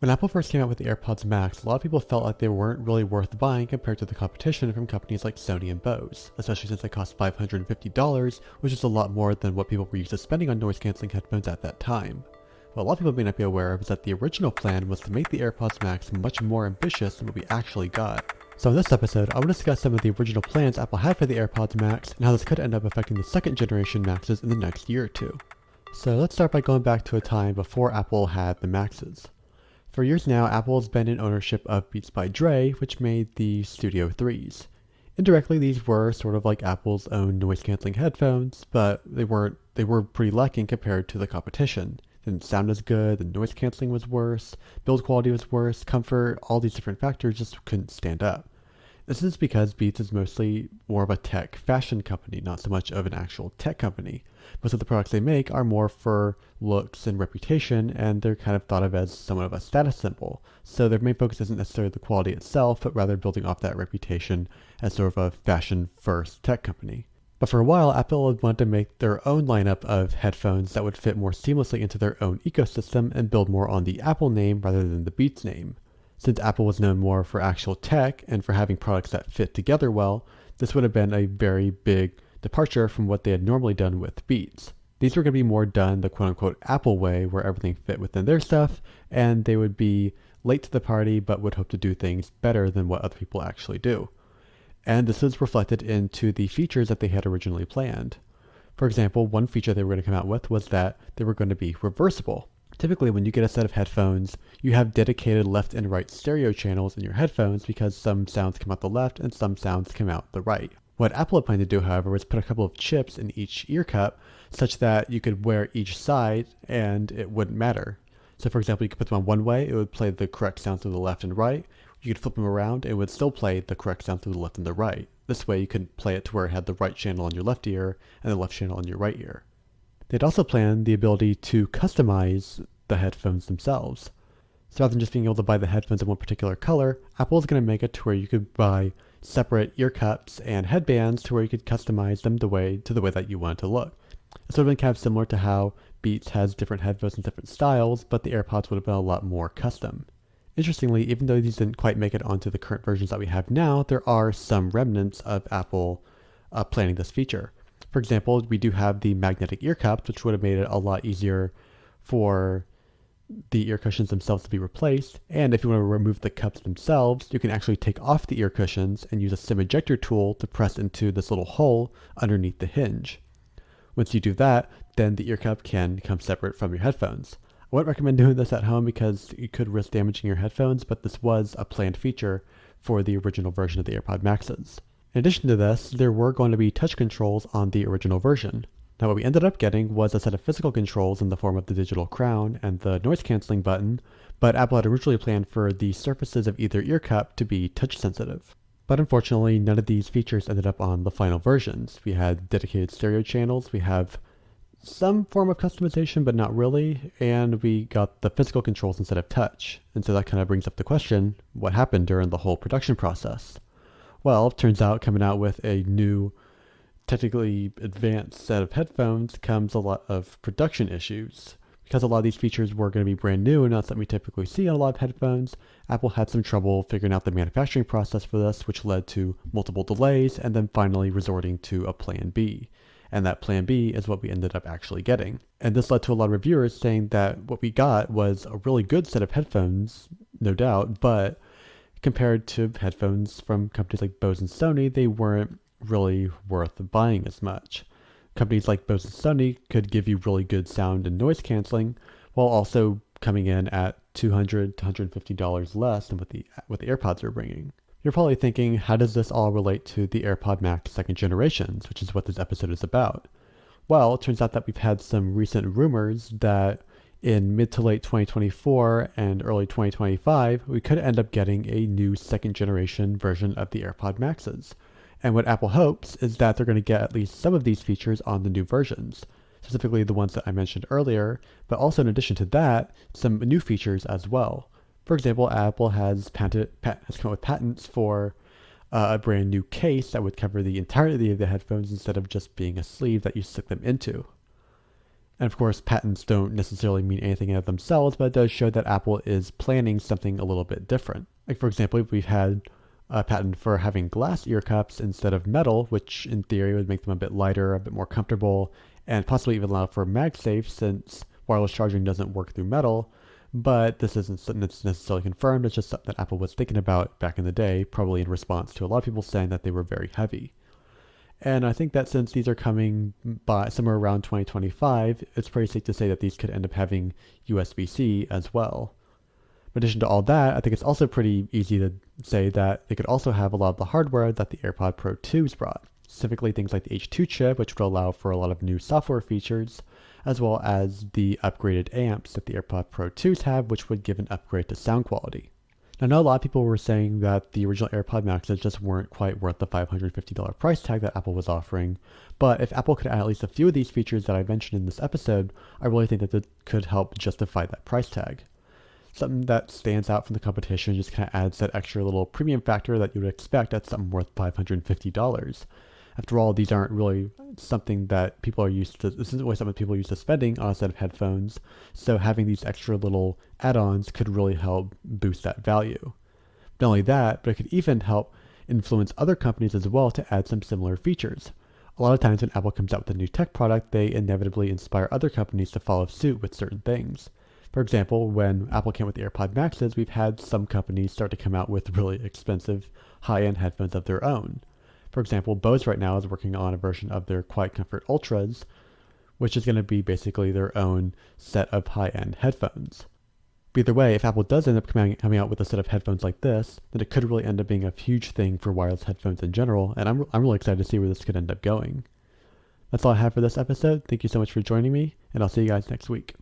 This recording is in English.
When Apple first came out with the AirPods Max, a lot of people felt like they weren't really worth buying compared to the competition from companies like Sony and Bose, especially since they cost $550, which is a lot more than what people were used to spending on noise-canceling headphones at that time. What a lot of people may not be aware of is that the original plan was to make the AirPods Max much more ambitious than what we actually got. So in this episode, I want to discuss some of the original plans Apple had for the AirPods Max and how this could end up affecting the second generation Maxes in the next year or two. So let's start by going back to a time before Apple had the Maxes. For years now, Apple has been in ownership of Beats by Dre, which made the Studio 3s. Indirectly, these were sort of like Apple's own noise-canceling headphones, but they were pretty lacking compared to the competition. They didn't sound as good, the noise canceling was worse, build quality was worse, comfort, all these different factors just couldn't stand up. This is because Beats is mostly more of a tech fashion company, not so much of an actual tech company. Most of the products they make are more for looks and reputation, and they're kind of thought of as somewhat of a status symbol. So their main focus isn't necessarily the quality itself, but rather building off that reputation as sort of a fashion-first tech company. But for a while, Apple had wanted to make their own lineup of headphones that would fit more seamlessly into their own ecosystem and build more on the Apple name rather than the Beats name. Since Apple was known more for actual tech and for having products that fit together well, this would have been a very big departure from what they had normally done with Beats. These were going to be more done the quote-unquote Apple way, where everything fit within their stuff, and they would be late to the party but would hope to do things better than what other people actually do. And this is reflected into the features that they had originally planned. For example, one feature they were going to come out with was that they were going to be reversible. Typically, when you get a set of headphones, you have dedicated left and right stereo channels in your headphones because some sounds come out the left and some sounds come out the right. What Apple had planned to do, however, was put a couple of chips in each ear cup such that you could wear each side and it wouldn't matter. So for example, you could put them on one way, it would play the correct sounds to the left and right. You could flip them around, it would still play the correct sounds to the left and the right. This way you could play it to where it had the right channel on your left ear and the left channel on your right ear. They'd also planned the ability to customize the headphones themselves. So rather than just being able to buy the headphones in one particular color, Apple is going to make it to where you could buy separate ear cups and headbands to where you could customize them the way that you want it to look. It's sort of been kind of similar to how Beats has different headphones in different styles, but the AirPods would have been a lot more custom. Interestingly, even though these didn't quite make it onto the current versions that we have now, there are some remnants of Apple planning this feature. For example, we do have the magnetic ear cups, which would have made it a lot easier for the ear cushions themselves to be replaced, and if you want to remove the cups themselves, you can actually take off the ear cushions and use a SIM ejector tool to press into this little hole underneath the hinge. Once you do that, then the ear cup can come separate from your headphones. I wouldn't recommend doing this at home because you could risk damaging your headphones, but this was a planned feature for the original version of the AirPod Maxes. In addition to this, there were going to be touch controls on the original version. Now what we ended up getting was a set of physical controls in the form of the digital crown and the noise cancelling button, but Apple had originally planned for the surfaces of either ear cup to be touch sensitive. But unfortunately, none of these features ended up on the final versions. We had dedicated stereo channels, we have some form of customization, but not really, and we got the physical controls instead of touch. And so that kind of brings up the question, what happened during the whole production process? Well, it turns out coming out with a new technically advanced set of headphones comes a lot of production issues. Because a lot of these features were going to be brand new and not something we typically see on a lot of headphones, Apple had some trouble figuring out the manufacturing process for this, which led to multiple delays and then finally resorting to a plan B. And that plan B is what we ended up actually getting. And this led to a lot of reviewers saying that what we got was a really good set of headphones, no doubt, but compared to headphones from companies like Bose and Sony, they weren't really worth buying as much. Companies like Bose and Sony could give you really good sound and noise canceling while also coming in at $200 to $150 less than what the AirPods are bringing. You're probably thinking, how does this all relate to the AirPod Max second generations, which is what this episode is about? Well, it turns out that we've had some recent rumors that in mid to late 2024 and early 2025, we could end up getting a new second generation version of the AirPod Maxes. And what Apple hopes is that they're going to get at least some of these features on the new versions, specifically the ones that I mentioned earlier, but also in addition to that, some new features as well. For example, Apple has come up with patents for a brand new case that would cover the entirety of the headphones instead of just being a sleeve that you stick them into. And of course, patents don't necessarily mean anything in of themselves, but it does show that Apple is planning something a little bit different. Like, for example, we've had a patent for having glass ear cups instead of metal, which in theory would make them a bit lighter, a bit more comfortable, and possibly even allow for MagSafe since wireless charging doesn't work through metal. But this isn't something that's necessarily confirmed. It's just something that Apple was thinking about back in the day, probably in response to a lot of people saying that they were very heavy. And I think that since these are coming by somewhere around 2025, it's pretty safe to say that these could end up having USB-C as well. In addition to all that, I think it's also pretty easy to say that they could also have a lot of the hardware that the AirPod Pro 2s brought, specifically things like the H2 chip, which would allow for a lot of new software features, as well as the upgraded amps that the AirPod Pro 2s have, which would give an upgrade to sound quality. I know a lot of people were saying that the original AirPod Maxes just weren't quite worth the $550 price tag that Apple was offering, but if Apple could add at least a few of these features that I mentioned in this episode, I really think that it could help justify that price tag. Something that stands out from the competition just kind of adds that extra little premium factor that you would expect at something worth $550. After all, these aren't really something that people are used to. This isn't really something people are used to spending on a set of headphones. So having these extra little add-ons could really help boost that value. Not only that, but it could even help influence other companies as well to add some similar features. A lot of times when Apple comes out with a new tech product, they inevitably inspire other companies to follow suit with certain things. For example, when Apple came with the AirPod Maxes, we've had some companies start to come out with really expensive high-end headphones of their own. For example, Bose right now is working on a version of their Quiet Comfort Ultras, which is going to be basically their own set of high-end headphones. But either way, if Apple does end up coming out with a set of headphones like this, then it could really end up being a huge thing for wireless headphones in general, and I'm really excited to see where this could end up going. That's all I have for this episode. Thank you so much for joining me, and I'll see you guys next week.